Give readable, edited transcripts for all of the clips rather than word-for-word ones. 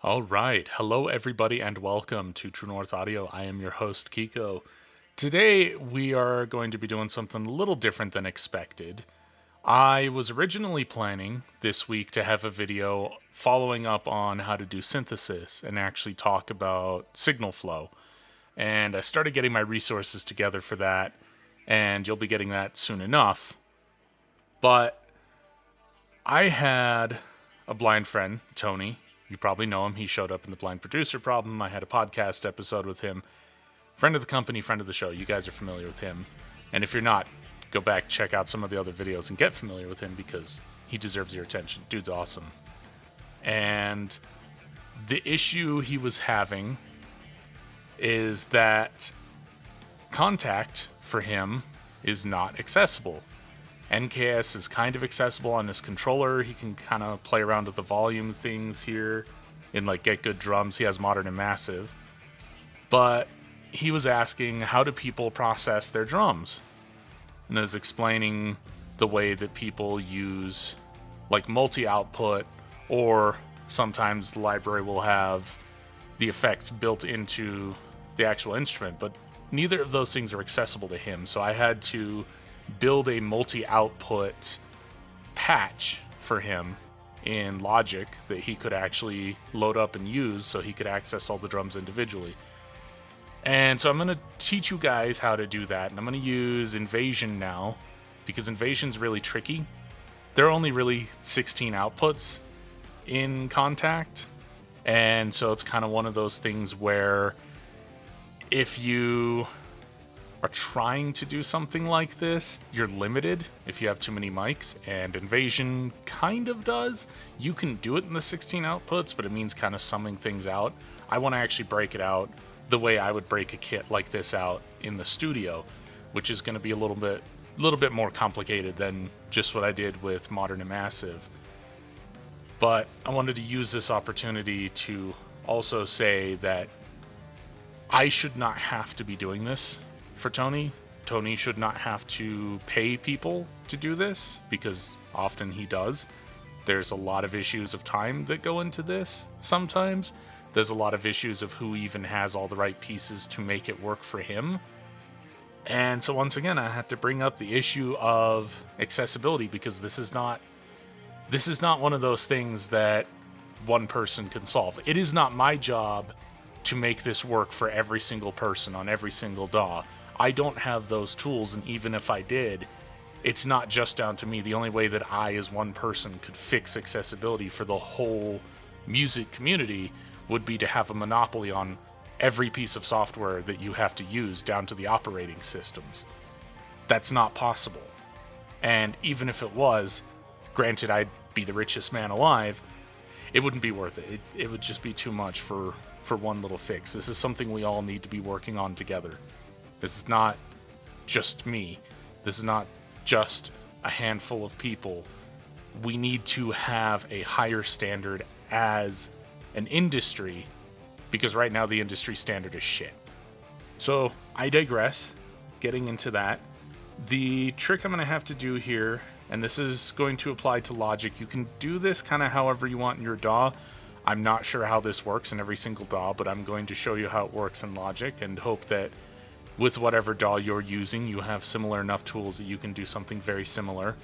All right. Hello, everybody, and welcome to True North Audio. I am your host, Kiko. Today, we are going to be doing something a little different than expected. I was originally planning this week to have a video following up on how to do synthesis and actually talk about signal flow. And I started getting my resources together for that, and you'll be getting that soon enough. But I had a blind friend, Tony. You probably know him. He showed up in the Blind Producer Problem. I had a podcast episode with him. Friend of the company, friend of the show. You guys are familiar with him. And if you're not, go back, check out some of the other videos and get familiar with him because he deserves your attention. Dude's awesome. And the issue he was having is that Kontakt for him is not accessible. NKS is kind of accessible on his controller. He can kind of play around with the volume things here in like Getgood Drums. He has Modern and Massive. But he was asking, how do people process their drums? And I was explaining the way that people use like multi-output, or sometimes the library will have the effects built into the actual instrument, but neither of those things are accessible to him. So I had to build a multi-output patch for him in Logic that he could actually load up and use so he could access all the drums individually. And so I'm going to teach you guys how to do that, and I'm going to use Invasion now because Invasion's really tricky. There are only really 16 outputs in Kontakt, and so it's kind of one of those things where if you are trying to do something like this, you're limited if you have too many mics, and Invasion kind of does. You can do it in the 16 outputs, but it means kind of summing things out. I want to actually break it out the way I would break a kit like this out in the studio, which is going to be a little bit more complicated than just what I did with Modern and Massive. But I wanted to use this opportunity to also say that I should not have to be doing this for Tony. Tony should not have to pay people to do this because often he does. There's a lot of issues of time that go into this sometimes. There's a lot of issues of who even has all the right pieces to make it work for him. And so once again, I had to bring up the issue of accessibility because this is not one of those things that one person can solve. It is not my job to make this work for every single person on every single DAW. I don't have those tools, and even if I did, it's not just down to me. The only way that I, as one person, could fix accessibility for the whole music community would be to have a monopoly on every piece of software that you have to use, down to the operating systems. That's not possible. And even if it was, granted I'd be the richest man alive, it wouldn't be worth it. It would just be too much for one little fix. This is something we all need to be working on together. This is not just me. This is not just a handful of people. We need to have a higher standard as an industry, because right now the industry standard is shit. So I digress. Getting into that, the trick I'm going to have to do here, and this is going to apply to Logic. You can do this kind of however you want in your DAW. I'm not sure how this works in every single DAW, but I'm going to show you how it works in Logic and hope that with whatever DAW you're using, you have similar enough tools that you can do something very similar.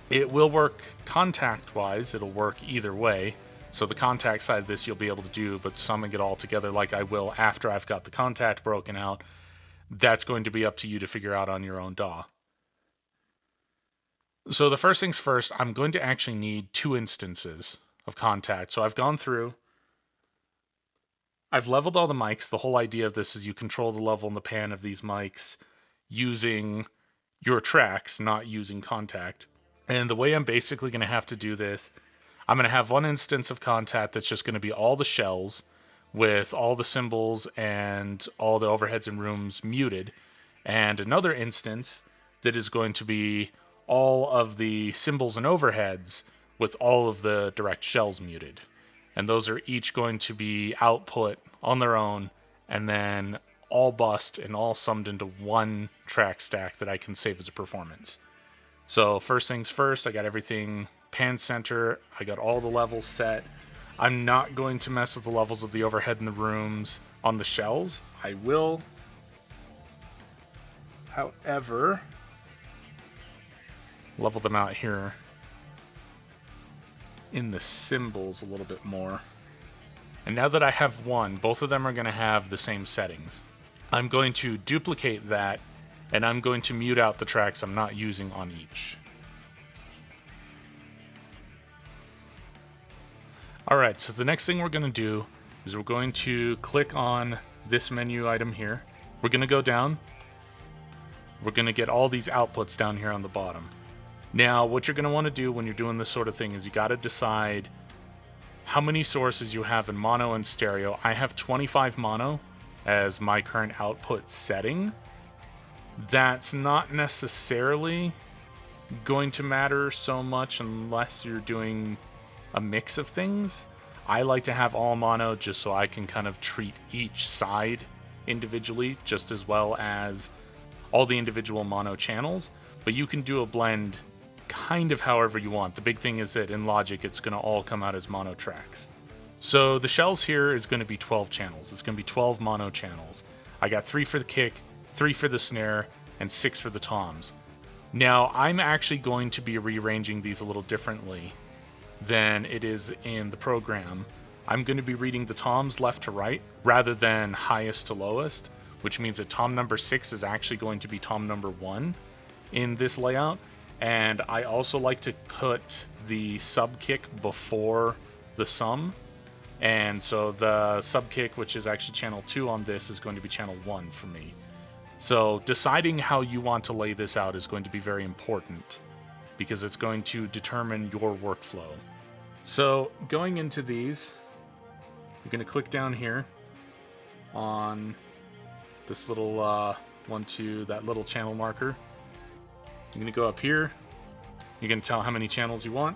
It will work Kontakt-wise. It'll work either way. So the Kontakt side of this you'll be able to do, but summing it all together like I will after I've got the Kontakt broken out, that's going to be up to you to figure out on your own DAW. So the first things first, I'm going to actually need 2 instances of Kontakt. So I've gone through, I've leveled all the mics. The whole idea of this is you control the level and the pan of these mics using your tracks, not using Kontakt. And the way I'm basically going to have to do this, I'm going to have one instance of Kontakt that's just going to be all the shells with all the cymbals and all the overheads and rooms muted. And another instance that is going to be all of the cymbals and overheads with all of the direct shells muted. And those are each going to be output on their own and then all bust and all summed into one track stack that I can save as a performance. So first things first, I got everything pan center. I got all the levels set. I'm not going to mess with the levels of the overhead in the rooms on the shells. I will, however, level them out here in the cymbals a little bit more. And now that I have one, both of them are going to have the same settings. I'm going to duplicate that, and I'm going to mute out the tracks I'm not using on each. Alright, so the next thing we're going to do is we're going to click on this menu item here. We're going to go down. We're going to get all these outputs down here on the bottom. Now, what you're going to want to do when you're doing this sort of thing is you got to decide how many sources you have in mono and stereo. I have 25 mono as my current output setting. That's not necessarily going to matter so much unless you're doing a mix of things. I like to have all mono just so I can kind of treat each side individually, just as well as all the individual mono channels, but you can do a blend kind of however you want. The big thing is that in Logic it's going to all come out as mono tracks. So the shells here is going to be 12 channels. It's going to be 12 mono channels. I got 3 for the kick, 3 for the snare, and 6 for the toms. Now I'm actually going to be rearranging these a little differently than it is in the program. I'm going to be reading the toms left to right rather than highest to lowest, which means that tom number 6 is actually going to be tom number 1 in this layout. And I also like to put the sub kick before the sum. And so the sub kick, which is actually channel 2 on this, is going to be channel 1 for me. So deciding how you want to lay this out is going to be very important because it's going to determine your workflow. So going into these, you're going to click down here on this little that little channel marker. You're going to go up here. You're going to tell how many channels you want.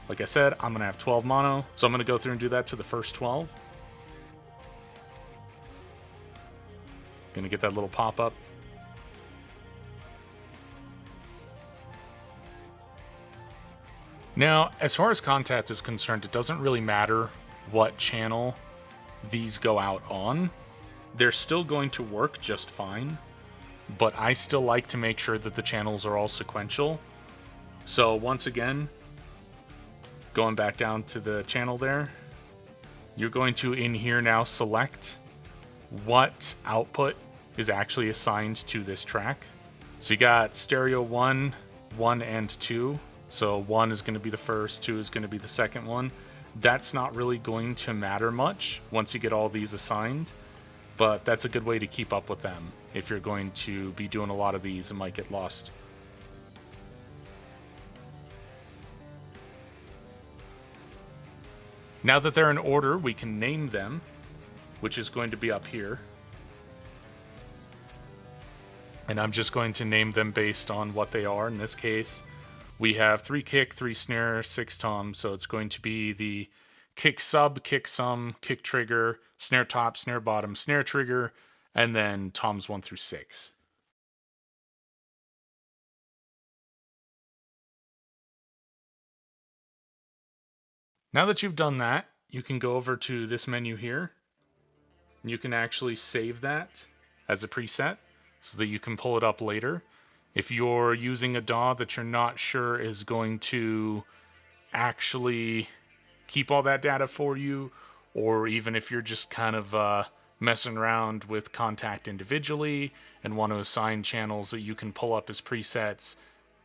Like I said, I'm going to have 12 mono, so I'm going to go through and do that to the first 12. Going to get that little pop-up. Now, as far as Kontakt is concerned, it doesn't really matter what channel these go out on. They're still going to work just fine, but I still like to make sure that the channels are all sequential. So once again, going back down to the channel there, you're going to, in here now, select what output is actually assigned to this track. So you got stereo 1, 1, and 2. So 1 is going to be the first, 2 is going to be the second one. That's not really going to matter much once you get all these assigned, but that's a good way to keep up with them. If you're going to be doing a lot of these, it might get lost. Now that they're in order, we can name them, which is going to be up here. And I'm just going to name them based on what they are. In this case, we have 3 kick, 3 snare, 6 tom, so it's going to be the kick sub, kick sum, kick trigger, snare top, snare bottom, snare trigger, and then toms 1 through 6. Now that you've done that, you can go over to this menu here, and you can actually save that as a preset so that you can pull it up later. If you're using a DAW that you're not sure is going to actually keep all that data for you, or even if you're just kind of messing around with Kontakt individually and want to assign channels that you can pull up as presets,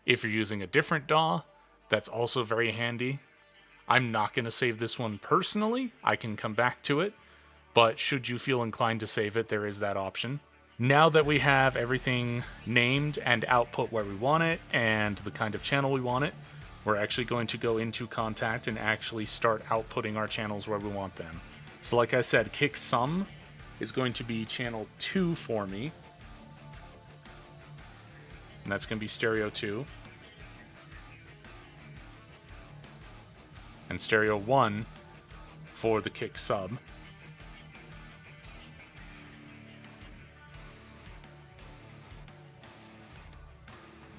if you're using a different DAW, that's also very handy. I'm not going to save this one personally. I can come back to it, but should you feel inclined to save it, there is that option. Now that we have everything named and output where we want it and the kind of channel we want it, we're actually going to go into Kontakt and actually start outputting our channels where we want them. So like I said, kick sum is going to be channel 2 for me. And that's going to be stereo 2. And stereo 1 for the kick sub.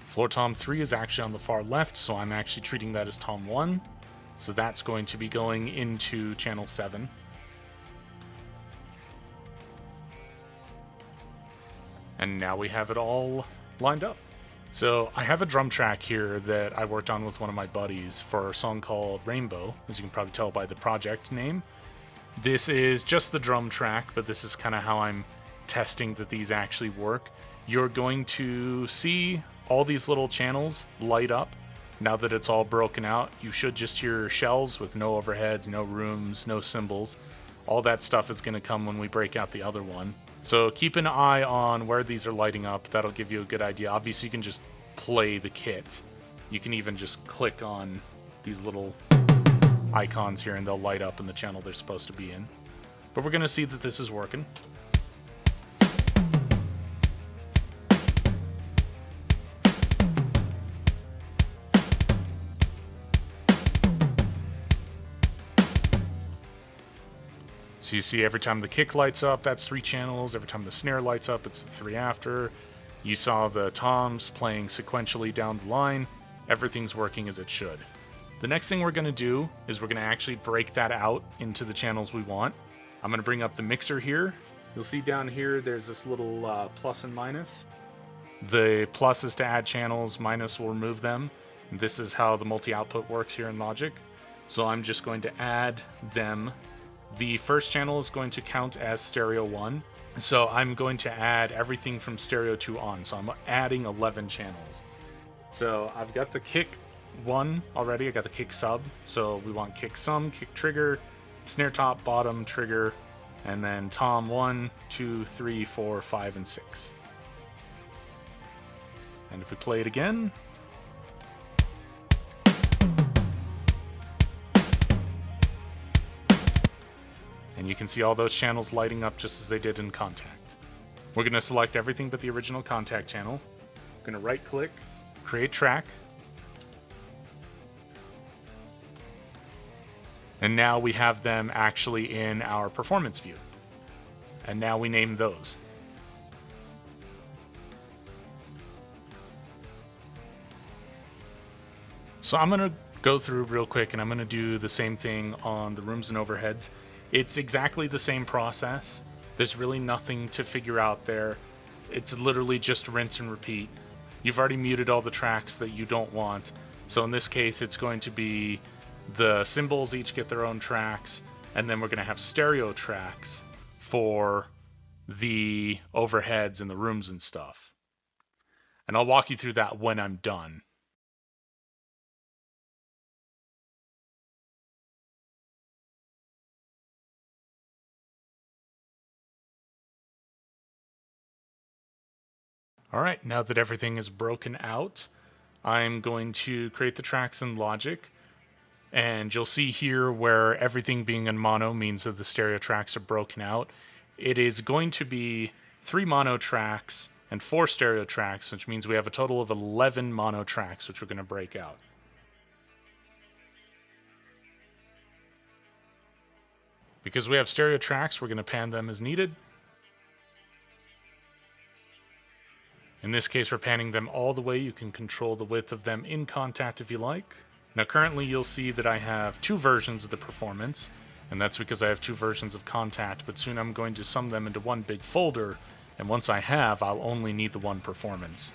Floor tom 3 is actually on the far left, so I'm actually treating that as tom 1. So that's going to be going into channel 7. And now we have it all lined up. So I have a drum track here that I worked on with one of my buddies for a song called Rainbow, as you can probably tell by the project name. This is just the drum track, but this is kind of how I'm testing that these actually work. You're going to see all these little channels light up. Now that it's all broken out, you should just hear shells with no overheads, no rooms, no cymbals. All that stuff is going to come when we break out the other one. So keep an eye on where these are lighting up. That'll give you a good idea. Obviously, you can just play the kit. You can even just click on these little icons here and they'll light up in the channel they're supposed to be in. But we're going to see that this is working. So you see every time the kick lights up, that's 3 channels. Every time the snare lights up, it's 3 after. You saw the toms playing sequentially down the line. Everything's working as it should. The next thing we're going to do is we're going to actually break that out into the channels we want. I'm going to bring up the mixer here. You'll see down here there's this little plus and minus. The plus is to add channels, minus will remove them. And this is how the multi-output works here in Logic. So I'm just going to add them. The first channel is going to count as stereo 1. So I'm going to add everything from stereo 2 on. So I'm adding 11 channels. So I've got the kick 1 already. I got the kick sub. So we want kick sum, kick trigger, snare top, bottom, trigger, and then tom 1, 2, 3, 4, 5, and 6. And if we play it again, and you can see all those channels lighting up just as they did in Kontakt. We're going to select everything but the original Kontakt channel. I'm going to right click, create track. And now we have them actually in our performance view. And now we name those. So I'm going to go through real quick and I'm going to do the same thing on the rooms and overheads. It's exactly the same process. There's really nothing to figure out there. It's literally just rinse and repeat. You've already muted all the tracks that you don't want. So in this case, it's going to be the cymbals each get their own tracks, and then we're going to have stereo tracks for the overheads and the rooms and stuff. And I'll walk you through that when I'm done. All right, now that everything is broken out, I'm going to create the tracks in Logic. And you'll see here where everything being in mono means that the stereo tracks are broken out. It is going to be 3 mono tracks and 4 stereo tracks, which means we have a total of 11 mono tracks, which we're going to break out. Because we have stereo tracks, we're going to pan them as needed. In this case, we're panning them all the way. You can control the width of them in Kontakt if you like. Now, currently, you'll see that I have 2 versions of the performance, and that's because I have 2 versions of Kontakt, but soon I'm going to sum them into one big folder, and once I have, I'll only need the one performance.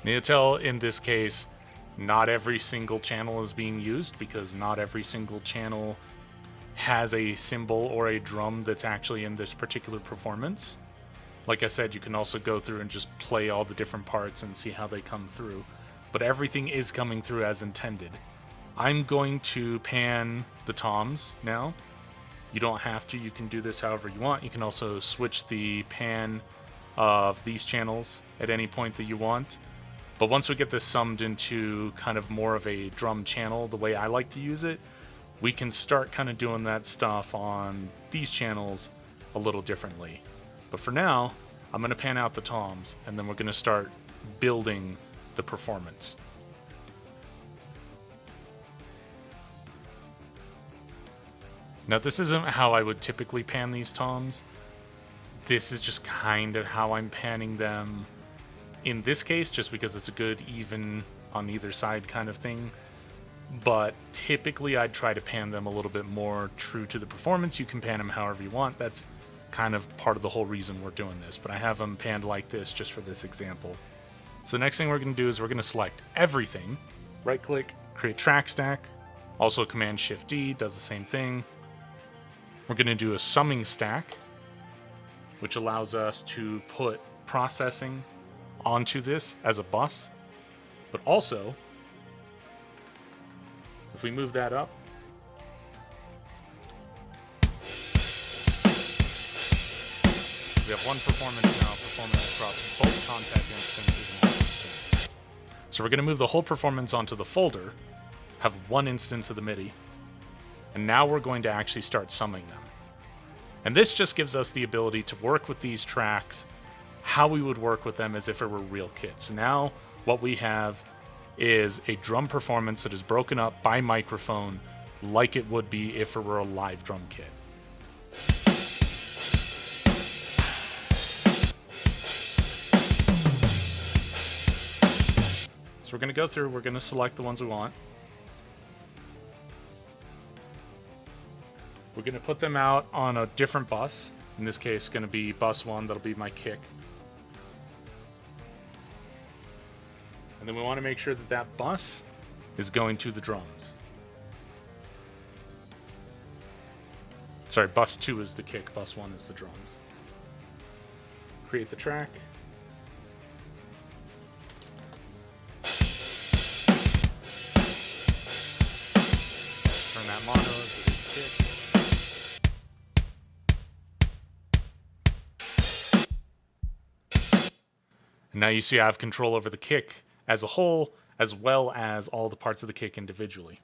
Need to tell in this case, not every single channel is being used because not every single channel has a cymbal or a drum that's actually in this particular performance. Like I said, you can also go through and just play all the different parts and see how they come through. But everything is coming through as intended. I'm going to pan the toms now. You don't have to, you can do this however you want. You can also switch the pan of these channels at any point that you want. But once we get this summed into kind of more of a drum channel, the way I like to use it, we can start kind of doing that stuff on these channels a little differently. But for now, I'm going to pan out the toms, and then we're going to start building the performance. Now, this isn't how I would typically pan these toms. This is just kind of how I'm panning them in this case, just because it's a good even on either side kind of thing. But typically I'd try to pan them a little bit more true to the performance. You can pan them however you want. That's kind of part of the whole reason we're doing this. But I have them panned like this just for this example. So the next thing we're going to do is we're going to select everything. Right click, create track stack. Also Command Shift D does the same thing. We're going to do a summing stack, which allows us to put processing onto this as a bus. But also, if we move that up, we have one performance now performing across both Kontakt instances and instances. So we're going to move the whole performance onto the folder, have one instance of the MIDI, and now we're going to actually start summing them. And this just gives us the ability to work with these tracks how we would work with them as if it were real kits. Now what we have is a drum performance that is broken up by microphone like it would be if it were a live drum kit. So we're going to go through, we're going to select the ones we want. We're going to put them out on a different bus. In this case, it's going to be bus 1, that'll be my kick. And then we want to make sure that that bus is going to the drums. Sorry, bus 2 is the kick, bus 1 is the drums. Create the track. Turn that mono to the kick. And now you see I have control over the kick as a whole, as well as all the parts of the kick individually.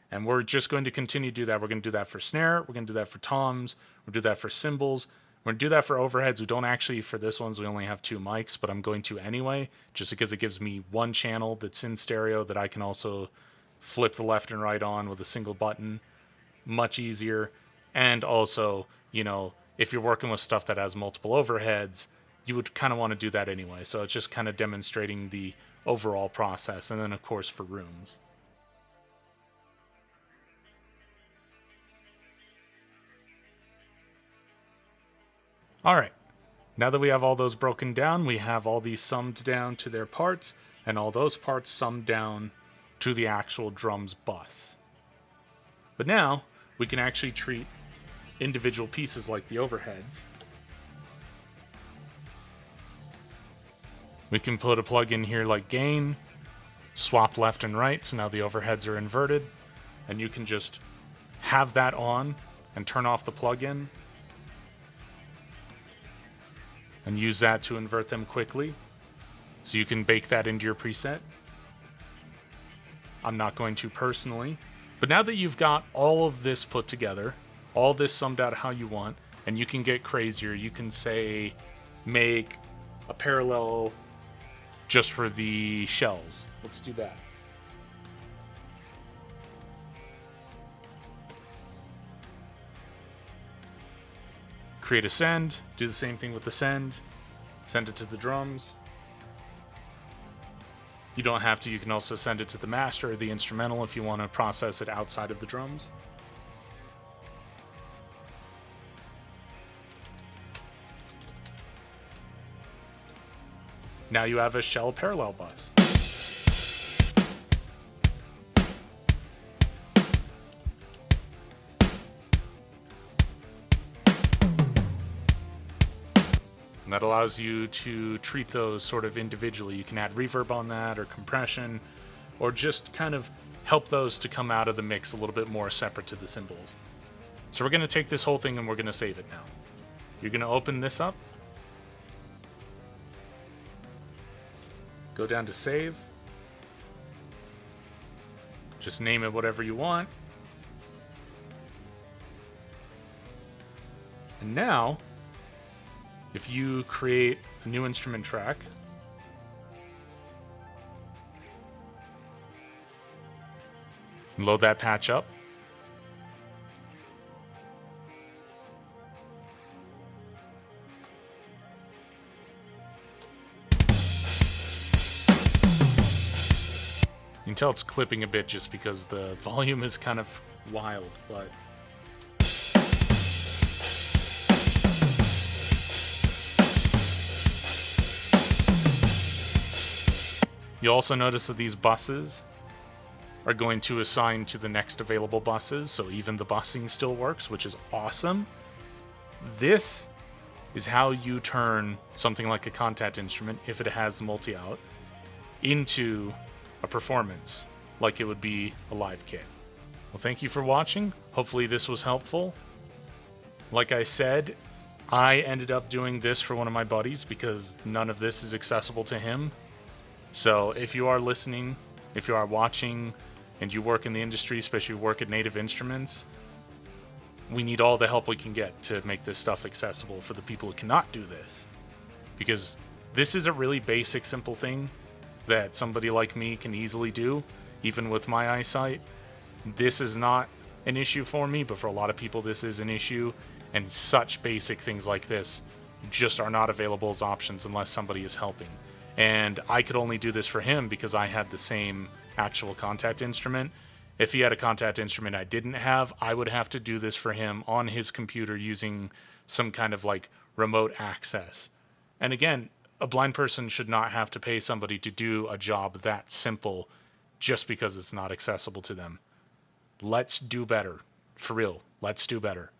And we're just going to continue to do that. We're going to do that for snare. We're going to do that for toms. We'll do that for cymbals. We're going to do that for overheads. We don't actually, for this ones, we only have 2 mics, but I'm going to anyway, just because it gives me one channel that's in stereo that I can also flip the left and right on with a single button. Much easier. And also, you know, if you're working with stuff that has multiple overheads, you would kind of want to do that anyway. So it's just kind of demonstrating the overall process. And then, of course, for rooms. All right. Now that we have all those broken down, we have all these summed down to their parts, and all those parts summed down to the actual drums bus. But now we can actually treat individual pieces like the overheads. We can put a plug in here like gain, swap left and right, so now the overheads are inverted, and you can just have that on and turn off the plugin and use that to invert them quickly. So you can bake that into your preset. I'm not going to personally. But now that you've got all of this put together, all this summed out how you want, and you can get crazier, you can say, make a parallel just for the shells. Let's do that. Create a send, do the same thing with the send it to the drums. You don't have to, you can also send it to the master or the instrumental if you want to process it outside of the drums. Now you have a shell parallel bus. And that allows you to treat those sort of individually. You can add reverb on that or compression, or just kind of help those to come out of the mix a little bit more separate to the cymbals. So we're going to take this whole thing and we're going to save it now. You're going to open this up. Go down to save. Just name it whatever you want. And now If you create a new instrument track, load that patch up, you can tell it's clipping a bit just because the volume is kind of wild, but you'll also notice that these buses are going to assign to the next available buses, so even the busing still works, which is awesome. This is how you turn something like a Kontakt instrument, if it has multi-out, into a performance, like it would be a live kit. Well, thank you for watching. Hopefully this was helpful. Like I said, I ended up doing this for one of my buddies because none of this is accessible to him. So if you are listening, if you are watching, and you work in the industry, especially work at Native Instruments, we need all the help we can get to make this stuff accessible for the people who cannot do this. Because this is a really basic, simple thing that somebody like me can easily do, even with my eyesight. This is not an issue for me, but for a lot of people this is an issue, and such basic things like this just are not available as options unless somebody is helping. And I could only do this for him because I had the same actual Kontakt instrument. If he had a Kontakt instrument I didn't have, I would have to do this for him on his computer using some kind of like remote access. And again, a blind person should not have to pay somebody to do a job that simple just because it's not accessible to them. Let's do better. For real, let's do better.